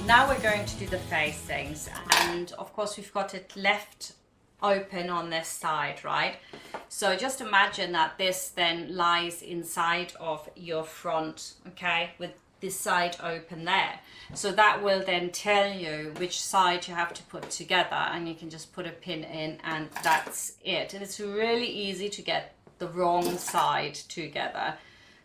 Now we're going to do the facings, and of course we've got it left open on this side, right? So just imagine that this then lies inside of your front, okay, with this side open there. So that will then tell you which side you have to put together, and you can just put a pin in and that's it. And it's really easy to get the wrong side together.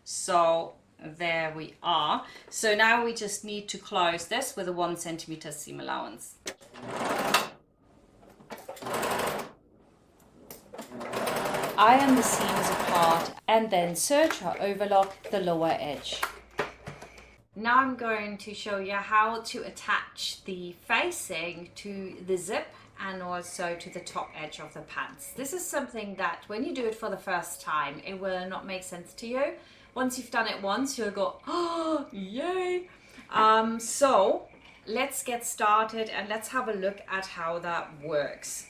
So there we are. So now we just need to close this with a 1 centimeter seam allowance. Iron the seams apart and then serge or overlock the lower edge. Now I'm going to show you how to attach the facing to the zip and also to the top edge of the pants. This is something that when you do it for the first time, it will not make sense to you. Once you've done it once, you'll go, oh, yay. So let's get started and let's have a look at how that works.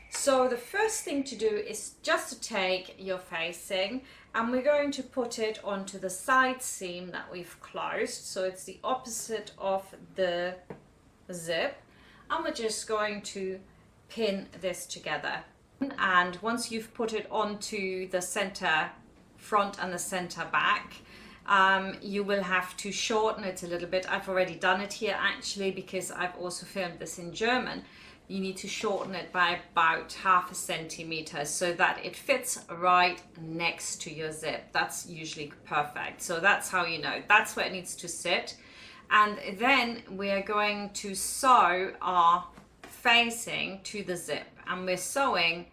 So the first thing to do is just to take your facing and we're going to put it onto the side seam that we've closed. So it's the opposite of the zip, and we're just going to pin this together. And once you've put it onto the center front and the center back, you will have to shorten it a little bit. I've already done it here actually because I've also filmed this in German. You need to shorten it by about 0.5 centimeter so that it fits right next to your zip. That's usually perfect. So that's how you know. That's where it needs to sit. And then we are going to sew our facing to the zip. And we're sewing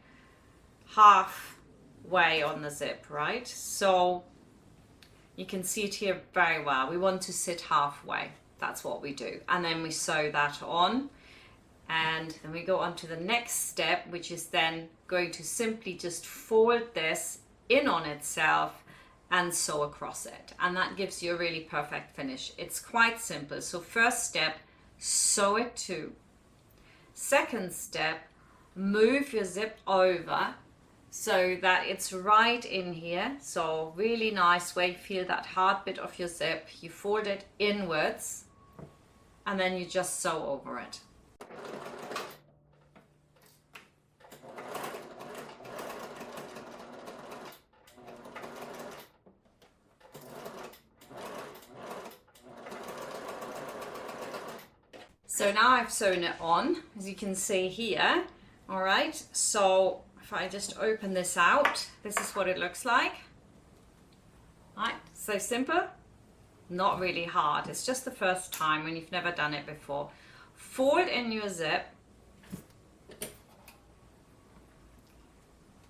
halfway on the zip, right? So you can see it here very well. We want to sit halfway. That's what we do. And then we sew that on. And then we go on to the next step, which is then going to simply just fold this in on itself and sew across it. And that gives you a really perfect finish. It's quite simple. So first step, sew it to. Second step, move your zip over so that it's right in here. So really nice where you feel that hard bit of your zip. You fold it inwards and then you just sew over it. So now I've sewn it on, as you can see here. All right, so if I just open this out, this is what it looks like. All right, so simple, not really hard. It's just the first time when you've never done it before. Fold in your zip. You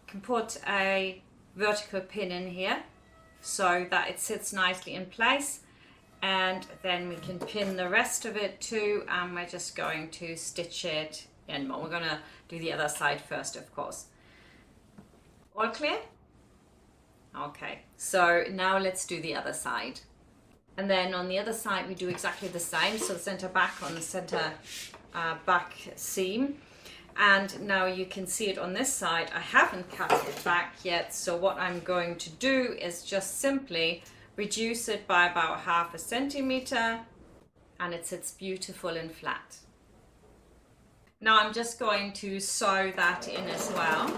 can put a vertical pin in here so that it sits nicely in place. And then we can pin the rest of it too, and we're just going to stitch it in. But we're going to do the other side first, of course. All clear? Okay, so now let's do the other side. And then on the other side we do exactly the same. So the center back on the center back seam. And now you can see it on this side. I haven't cut it back yet, so what I'm going to do is just simply reduce it by about 0.5 centimeter, and it sits beautiful and flat. Now I'm just going to sew that in as well.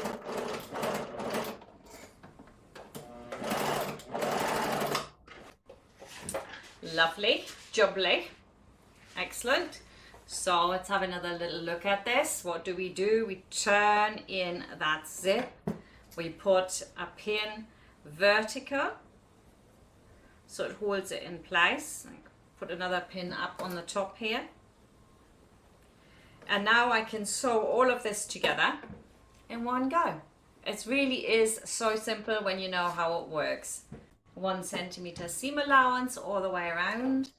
Lovely, jubbly, excellent. So let's have another little look at this. What do? We turn in that zip, we put a pin vertical so it holds it in place. Put another pin up on the top here. And now I can sew all of this together in one go. It really is so simple when you know how it works. 1 centimeter seam allowance all the way around.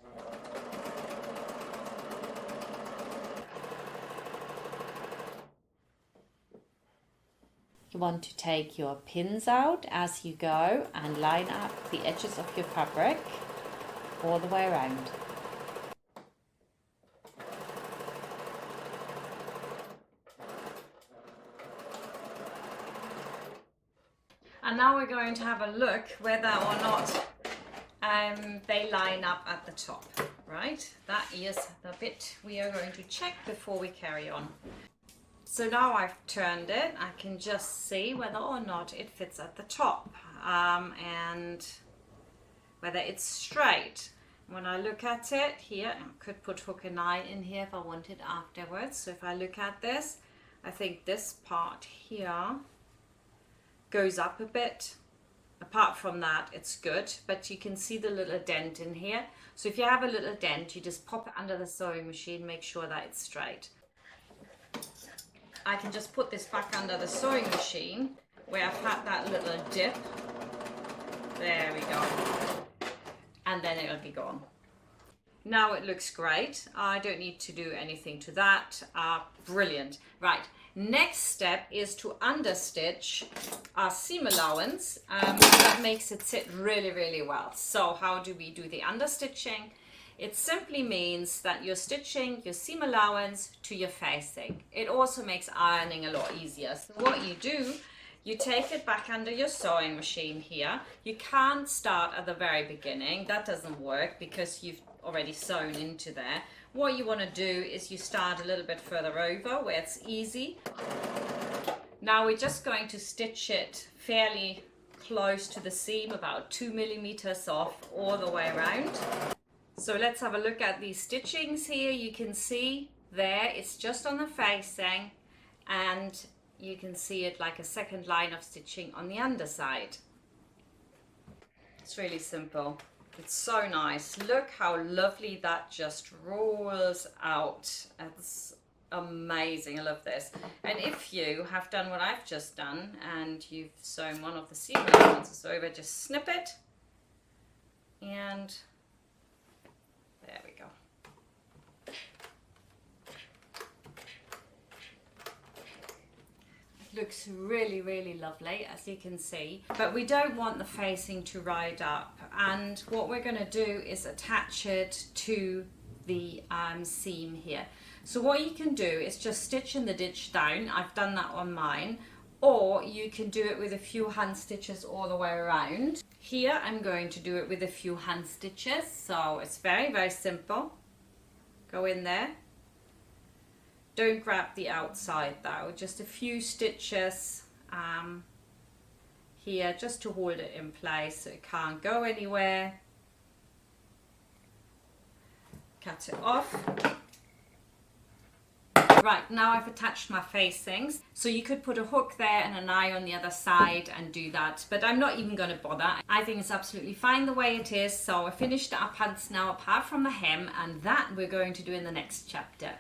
You want to take your pins out as you go and line up the edges of your fabric all the way around. And now we're going to have a look whether or not they line up at the top. Right, that is the bit we are going to check before we carry on. So now I've turned it, I can just see whether or not it fits at the top and whether it's straight. When I look at it here, I could put hook and eye in here if I wanted afterwards. So if I look at this, I think this part here goes up a bit. Apart from that, it's good, but you can see the little dent in here. So if you have a little dent, you just pop it under the sewing machine, make sure that it's straight. I can just put this back under the sewing machine where I've had that little dip. There we go. And then it'll be gone. Now it looks great. I don't need to do anything to that. Brilliant. Right. Next step is to understitch our seam allowance. That makes it sit really, really well. So how do we do the understitching? It simply means that you're stitching your seam allowance to your facing. It also makes ironing a lot easier. So what you do, you take it back under your sewing machine here. You can't start at the very beginning. That doesn't work because you've already sewn into there. What you want to do is you start a little bit further over where it's easy. Now we're just going to stitch it fairly close to the seam, about 2 millimeters off all the way around. So let's have a look at these stitchings here. You can see there it's just on the facing, and you can see it like a second line of stitching on the underside. It's really simple. It's so nice. Look how lovely that just rolls out. It's amazing. I love this. And if you have done what I've just done and you've sewn one of the seam allowances over, just snip it, and there we go. Looks really, really lovely, as you can see, but we don't want the facing to ride up, and what we're going to do is attach it to the seam here. So what you can do is just stitch in the ditch down. I've done that on mine, or you can do it with a few hand stitches all the way around. Here I'm going to do it with a few hand stitches, so it's very, very simple. Go in there. Don't grab the outside though, just a few stitches here just to hold it in place so it can't go anywhere. Cut it off. Right, now I've attached my facings, so you could put a hook there and an eye on the other side and do that, but I'm not even going to bother. I think it's absolutely fine the way it is. So I finished our pants now apart from the hem, and that we're going to do in the next chapter.